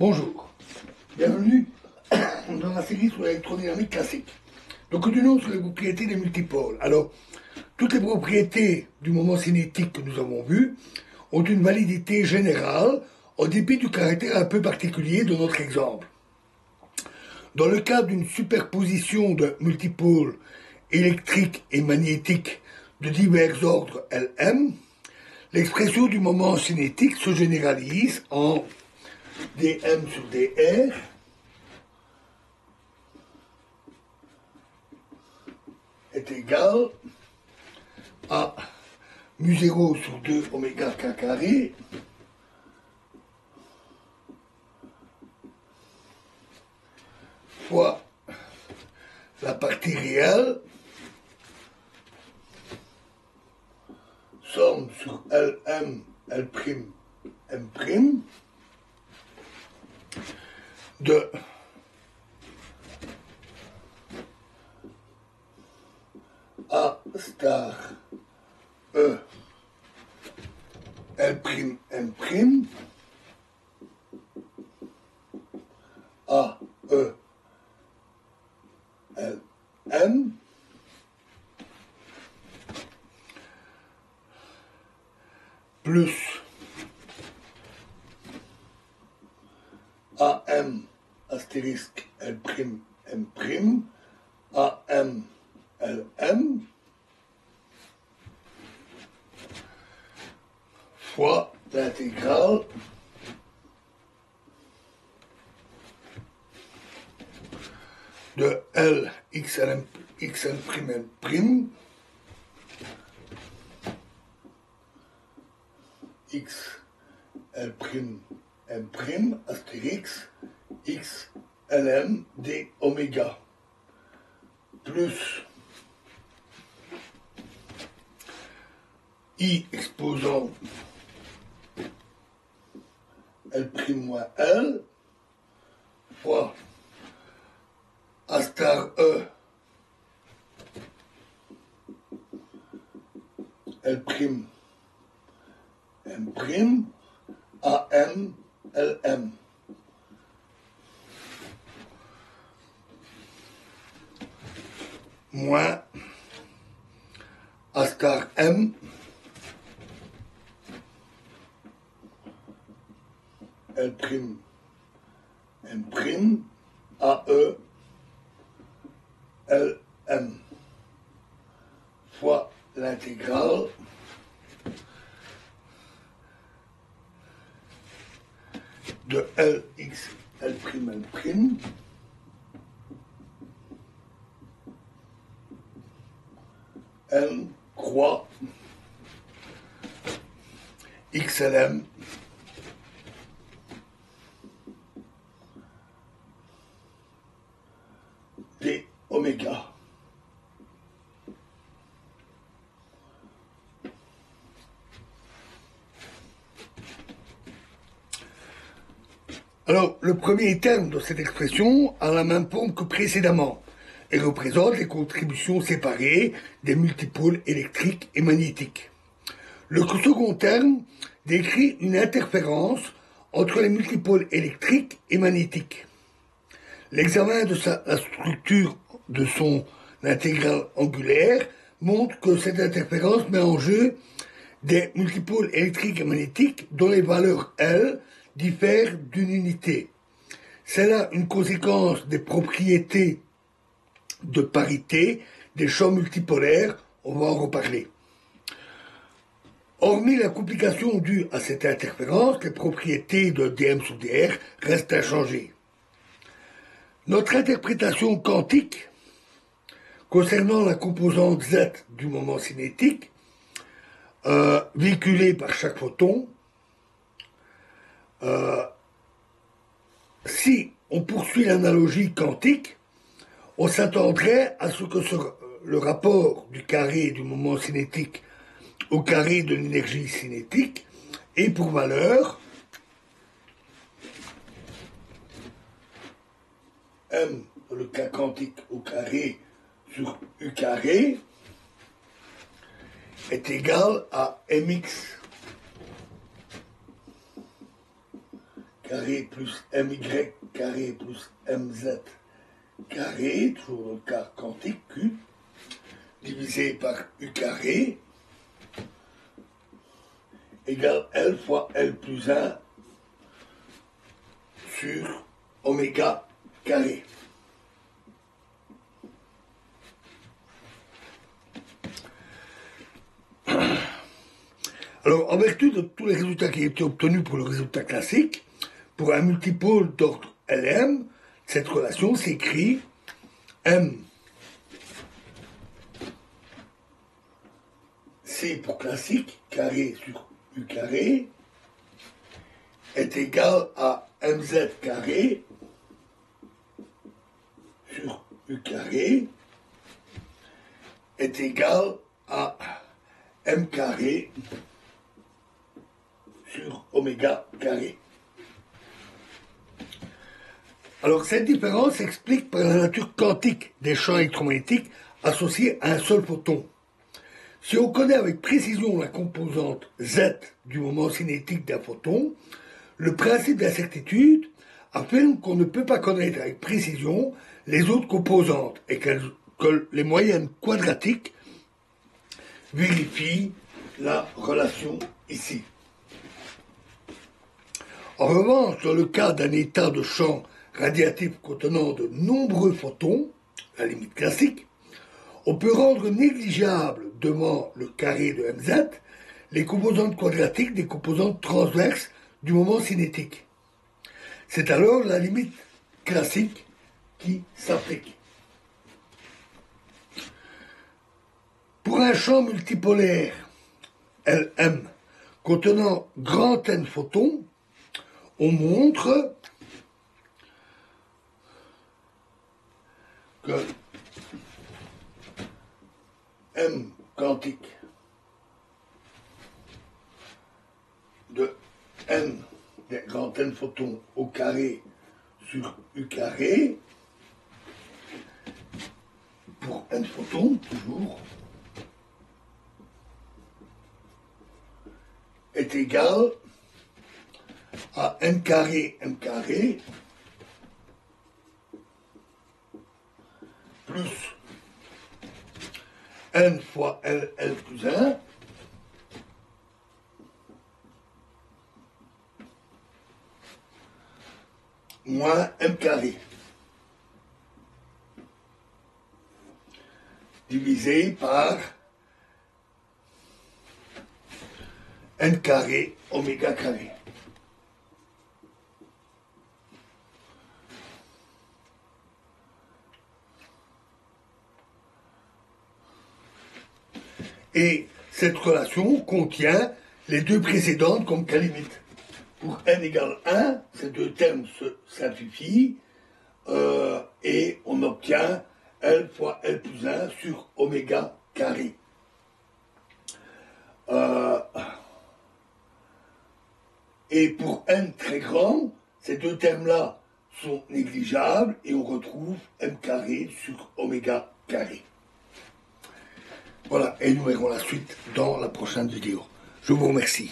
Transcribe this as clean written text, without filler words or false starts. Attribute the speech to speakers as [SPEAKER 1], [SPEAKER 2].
[SPEAKER 1] Bonjour, bienvenue dans la série sur l'électrodynamique classique. Donc continuons sur les propriétés des multipôles. Alors, toutes les propriétés du moment cinétique que nous avons vues ont une validité générale en dépit du caractère un peu particulier de notre exemple. Dans le cas d'une superposition de multipôles électriques et magnétiques de divers ordres Lm, l'expression du moment cinétique se généralise en dm sur dr est égal à mu0 sur 2 oméga k carré fois la partie réelle somme sur Lm, L', M' de A star E L', M' A E L, M plus AM astérisque L', M' AM LM fois l'intégrale de L xl m'M' x L' M' astérix x Lm d oméga plus I exposant L' moins L fois A star E L', M' AM LM moins A star M L', M' AE LM fois l'intégrale de Lx L', M croix XLM d oméga. Alors, le premier terme de cette expression a la même forme que précédemment et représente les contributions séparées des multipôles électriques et magnétiques. Le second terme décrit une interférence entre les multipôles électriques et magnétiques. L'examen de la structure de son intégrale angulaire montre que cette interférence met en jeu des multipôles électriques et magnétiques dont les valeurs L diffèrent d'une unité. C'est là une conséquence des propriétés de parité des champs multipolaires, on va en reparler. Hormis la complication due à cette interférence, les propriétés de dm sur dr restent inchangées. Notre interprétation quantique concernant la composante Z du moment cinétique, véhiculée par chaque photon, si on poursuit l'analogie quantique, on s'attendrait à ce que le rapport du carré du moment cinétique au carré de l'énergie cinétique ait pour valeur M, dans le cas quantique au carré sur U carré, est égal à mx carré plus my carré plus mz carré, toujours dans le cas quantique Q, divisé par u carré, égale L fois L plus 1 sur oméga carré. Alors, en vertu de tous les résultats qui ont été obtenus pour le résultat classique, pour un multipôle d'ordre Lm, cette relation s'écrit M C pour classique, carré sur U carré, est égal à MZ carré sur U carré, est égal à M carré sur oméga carré. Alors cette différence s'explique par la nature quantique des champs électromagnétiques associés à un seul photon. Si on connaît avec précision la composante Z du moment cinétique d'un photon, le principe d'incertitude affirme qu'on ne peut pas connaître avec précision les autres composantes et que les moyennes quadratiques vérifient la relation ici. En revanche, dans le cas d'un état de champ radiatif contenant de nombreux photons, la limite classique, on peut rendre négligeable devant le carré de MZ les composantes quadratiques des composantes transverses du moment cinétique. C'est alors la limite classique qui s'applique. Pour un champ multipolaire Lm contenant grand N photons, on montre que M quantique de M des grands N photons au carré sur U carré, pour N photons, toujours, est égal à N carré M carré plus N fois L plus 1 moins M carré divisé par N carré oméga carré. Et cette relation contient les deux précédentes comme cas limite. Pour n égale 1, ces deux termes se simplifient et on obtient L fois L plus 1 sur oméga carré. Et pour n très grand, ces deux termes-là sont négligeables et on retrouve M carré sur oméga carré. Voilà, et nous verrons la suite dans la prochaine vidéo. Je vous remercie.